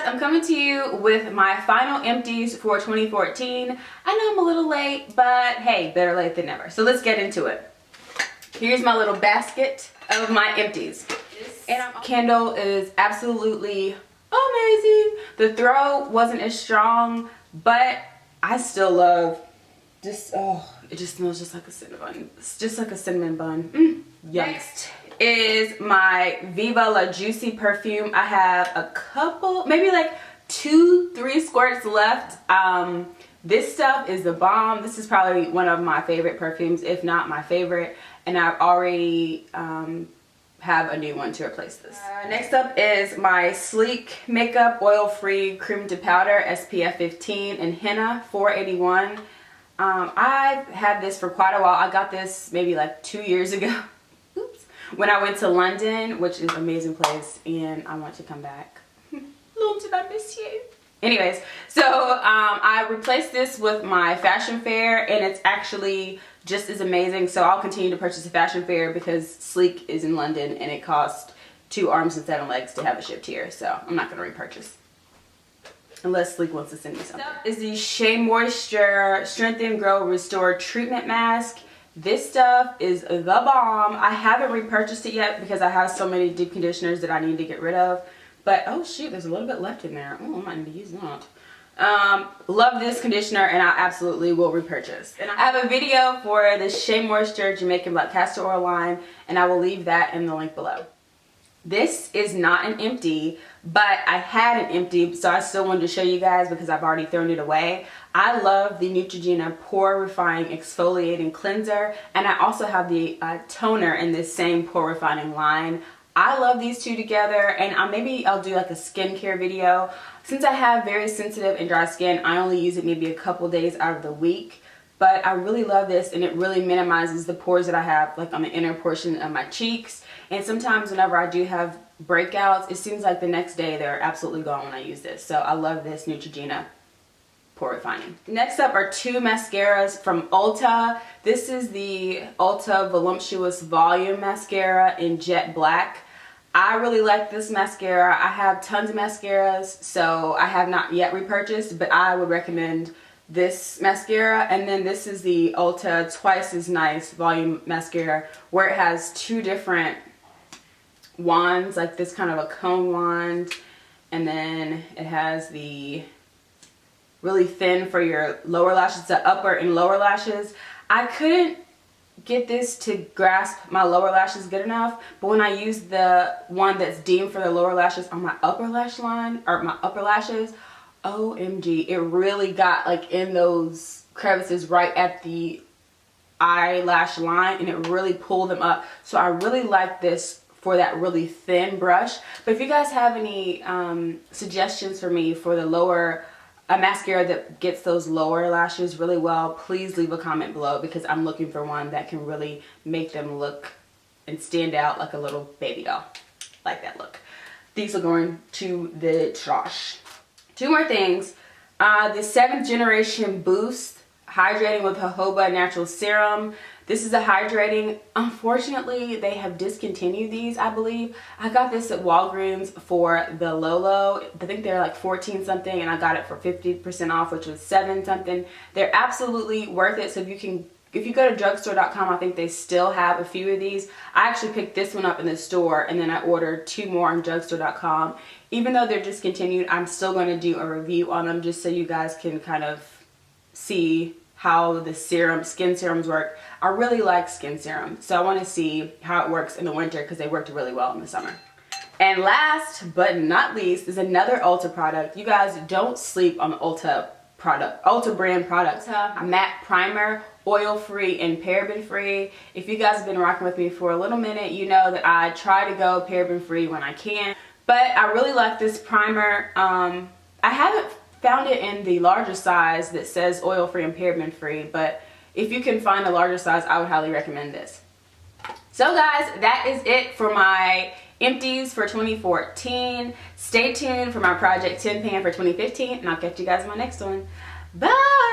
I'm coming to you with my final empties for 2014. I know I'm a little late, but hey, better late than never. So let's get into it. Here's my little basket of my empties. And candle is absolutely amazing. The throw wasn't as strong, but I still love this. Oh, it just smells just like a cinnamon. It's just like a cinnamon bun. Next is my Viva La Juicy perfume. I have a couple, maybe like 2-3 squirts left. This stuff is the bomb. This is probably one of my favorite perfumes, if not my favorite. And I've already have a new one to replace this. Next up is my Sleek Makeup Oil-Free Cream to Powder SPF 15 in Henna 481. I've had this for quite a while. I got this maybe like 2 years ago. Oops. When I went to London, which is an amazing place, and I want to come back. London, I miss you. Anyways, so I replaced this with my Fashion Fair, and it's actually just as amazing. So I'll continue to purchase a Fashion Fair because Sleek is in London and it costs 2 arms and 7 legs to have it shipped here. So I'm not going to repurchase unless Sleek wants to send me something. This is the Shea Moisture Strengthen, Grow, Restore Treatment Mask. This stuff is the bomb. I haven't repurchased it yet because I have so many deep conditioners that I need to get rid of. But oh shoot, there's a little bit left in there. Oh, I might need to use that. Love this conditioner, and I absolutely will repurchase. And I have a video for the Shea Moisture Jamaican Black Castor Oil line, and I will leave that in the link below. This is not an empty, but I had an empty, so I still wanted to show you guys because I've already thrown it away. I love the Neutrogena Pore Refining Exfoliating Cleanser, and I also have the toner in this same pore refining line. I love these two together, and maybe I'll do like a skincare video. Since I have very sensitive and dry skin, I only use it maybe a couple days out of the week. But I really love this, and it really minimizes the pores that I have like on the inner portion of my cheeks. And sometimes whenever I do have breakouts, it seems like the next day they're absolutely gone when I use this. So I love this Neutrogena Pore Refining. Next up are 2 mascaras from Ulta. This is the Ulta Voluptuous Volume Mascara in Jet Black. I really like this mascara. I have tons of mascaras, so I have not yet repurchased, but I would recommend this mascara. And then this is the Ulta Twice as Nice Volume Mascara, where it has 2 different wands, like this kind of a cone wand, and then it has the really thin for your lower lashes, the upper and lower lashes. I couldn't get this to grasp my lower lashes good enough, but when I use the one that's deemed for the lower lashes on my upper lash line, or my upper lashes, OMG, it really got like in those crevices right at the eyelash line, and it really pulled them up. So I really like this for that really thin brush. But if you guys have any suggestions for me for the lower a mascara that gets those lower lashes really well, please leave a comment below, because I'm looking for one that can really make them look and stand out like a little baby doll. Like that look. These are going to the trash. 2 more things. The 7th Generation Boost Hydrating with Jojoba Natural Serum. This is a hydrating. Unfortunately, they have discontinued these, I believe. I got this at Walgreens for the Lolo. I think they're like 14 something, and I got it for 50% off, which was 7 something. They're absolutely worth it. So if you go to drugstore.com, I think they still have a few of these. I actually picked this one up in the store, and then I ordered 2 more on drugstore.com. Even though they're discontinued, I'm still going to do a review on them just so you guys can kind of see how the skin serums work. I really like skin serum, so I want to see how it works in the winter because they worked really well in the summer. And last but not least is another Ulta product. You guys, don't sleep on the Ulta brand products. A matte primer, oil-free and paraben-free. If you guys have been rocking with me for a little minute, you know that I try to go paraben-free when I can. But I really like this primer. I haven't found it in the larger size that says oil-free and paraben-free, but if you can find a larger size, I would highly recommend this. So guys, that is it for my empties for 2014. Stay tuned for my Project 10 Pan for 2015, and I'll catch you guys in my next one. Bye!